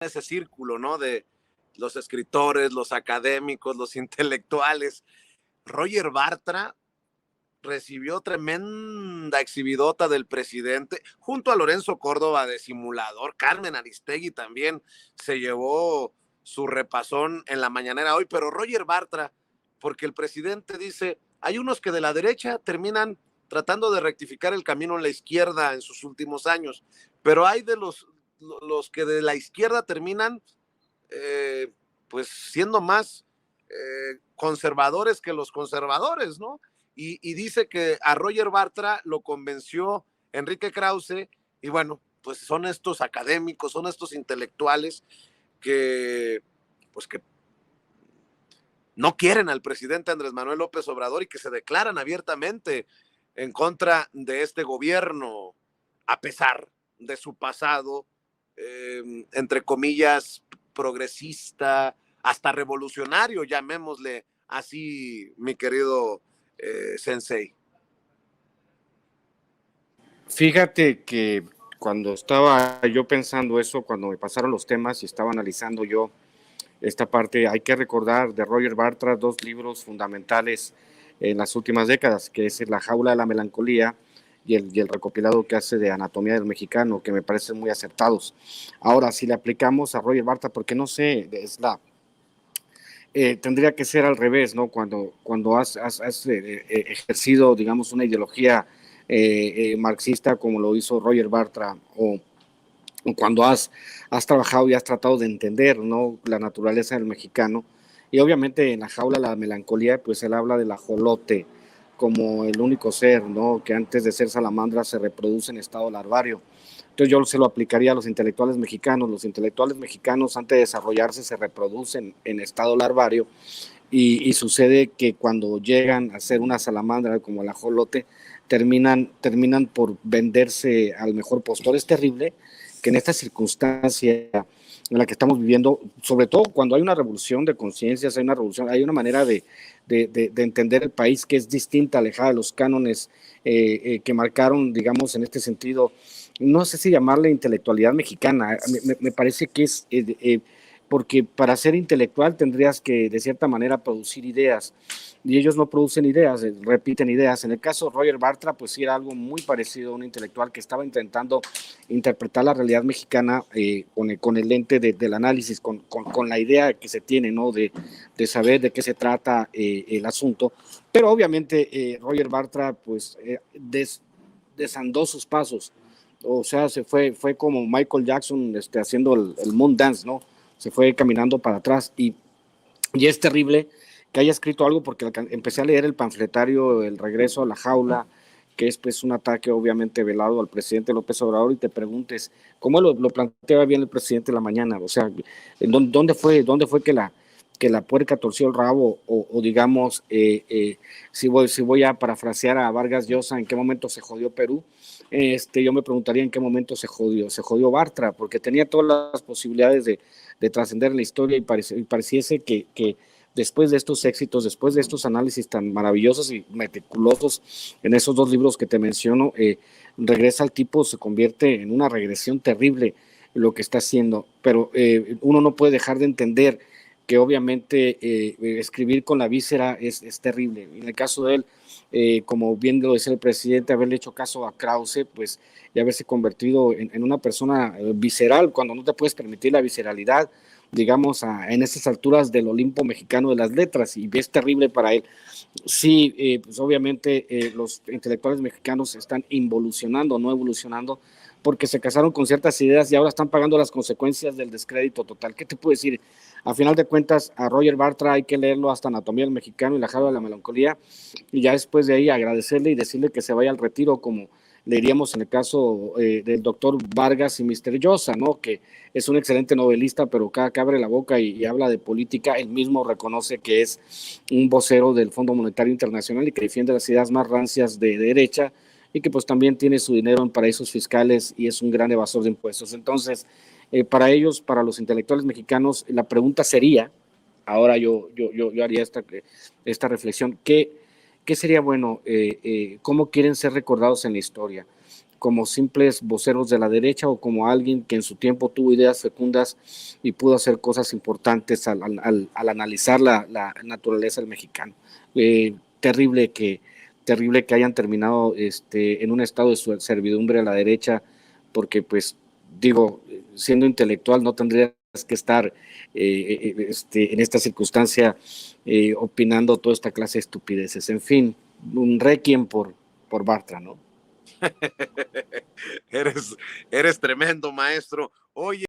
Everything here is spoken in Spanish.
ese círculo, ¿no? De los escritores, los académicos, los intelectuales. Roger Bartra recibió tremenda exhibidota del presidente, junto a Lorenzo Córdoba de simulador. Carmen Aristegui también se llevó su repasón en la mañanera hoy, pero Roger Bartra, porque el presidente dice, hay unos que de la derecha terminan tratando de rectificar el camino en la izquierda en sus últimos años, pero hay de los que de la izquierda terminan pues siendo más conservadores que los conservadores, ¿no? Y dice que a Roger Bartra lo convenció Enrique Krause, y bueno, pues son estos académicos, son estos intelectuales que, pues que no quieren al presidente Andrés Manuel López Obrador y que se declaran abiertamente en contra de este gobierno, a pesar de su pasado, entre comillas, progresista, hasta revolucionario, llamémosle así, mi querido Sensei. Fíjate que cuando estaba yo pensando eso, cuando me pasaron los temas y estaba analizando yo esta parte, hay que recordar de Roger Bartra 2 libros fundamentales en las últimas décadas, que es La jaula de la melancolía y el recopilado que hace de Anatomía del Mexicano, que me parecen muy acertados. Ahora, si le aplicamos a Roger Bartra, porque no sé, tendría que ser al revés, ¿no? Cuando has ejercido, digamos, una ideología marxista como lo hizo Roger Bartra, o cuando has trabajado y has tratado de entender, ¿no?, la naturaleza del mexicano. Y obviamente en La jaula la melancolía, pues él habla del ajolote como el único ser, ¿no?, que antes de ser salamandra se reproduce en estado larvario. Entonces yo se lo aplicaría a los intelectuales mexicanos. Los intelectuales mexicanos antes de desarrollarse se reproducen en estado larvario, y sucede que cuando llegan a ser una salamandra como el ajolote, terminan por venderse al mejor postor. Es terrible que en esta circunstancia en la que estamos viviendo, sobre todo cuando hay una revolución de conciencias, hay una manera de entender el país que es distinta, alejada de los cánones que marcaron, digamos, en este sentido, no sé si llamarle intelectualidad mexicana. Me parece que es porque para ser intelectual tendrías que de cierta manera producir ideas, y ellos no producen ideas, repiten ideas. En el caso de Roger Bartra, pues sí era algo muy parecido a un intelectual que estaba intentando interpretar la realidad mexicana con el lente del análisis, con la idea que se tiene, ¿no?, de saber de qué se trata el asunto. Pero obviamente Roger Bartra pues desandó sus pasos, o sea, fue como Michael Jackson haciendo el moon dance, ¿no? Se fue caminando para atrás, y es terrible que haya escrito algo, porque empecé a leer el panfletario El regreso a la jaula, que es pues un ataque obviamente velado al presidente López Obrador, y te preguntes, ¿cómo lo planteaba bien el presidente en la mañana? O sea, ¿dónde fue que la puerca torció el rabo? O digamos, si voy a parafrasear a Vargas Llosa, ¿en qué momento se jodió Perú? Yo me preguntaría en qué momento se jodió Bartra, porque tenía todas las posibilidades de trascender la historia, y pareciese que después de estos éxitos, después de estos análisis tan maravillosos y meticulosos en esos 2 libros que te menciono, regresa al tipo, se convierte en una regresión terrible lo que está haciendo. Pero uno no puede dejar de entender que obviamente escribir con la víscera es terrible. En el caso de él, como bien lo decía el presidente, haberle hecho caso a Krause, pues, y haberse convertido en una persona visceral, cuando no te puedes permitir la visceralidad, digamos, en esas alturas del Olimpo mexicano de las letras, y es terrible para él. Sí, pues obviamente los intelectuales mexicanos están involucionando, no evolucionando, porque se casaron con ciertas ideas y ahora están pagando las consecuencias del descrédito total. ¿Qué te puedo decir? A final de cuentas, a Roger Bartra hay que leerlo hasta Anatomía del Mexicano y La jaula de la melancolía, y ya después de ahí agradecerle y decirle que se vaya al retiro, como le diríamos en el caso del doctor Vargas y Mister Llosa, ¿no?, que es un excelente novelista, pero cada que abre la boca y habla de política, él mismo reconoce que es un vocero del Fondo Monetario Internacional y que defiende las ideas más rancias de derecha, y que pues también tiene su dinero en paraísos fiscales y es un gran evasor de impuestos. Entonces, para ellos, para los intelectuales mexicanos, la pregunta sería, ahora yo haría esta reflexión, ¿qué sería bueno? ¿Cómo quieren ser recordados en la historia? como simples voceros de la derecha o como alguien que en su tiempo tuvo ideas fecundas y pudo hacer cosas importantes al analizar la naturaleza del mexicano. Terrible que hayan terminado en un estado de servidumbre a la derecha, porque digo, siendo intelectual no tendrías que estar en esta circunstancia opinando toda esta clase de estupideces. En fin, un requiem por Bartra, ¿no? Eres tremendo, maestro. Oye.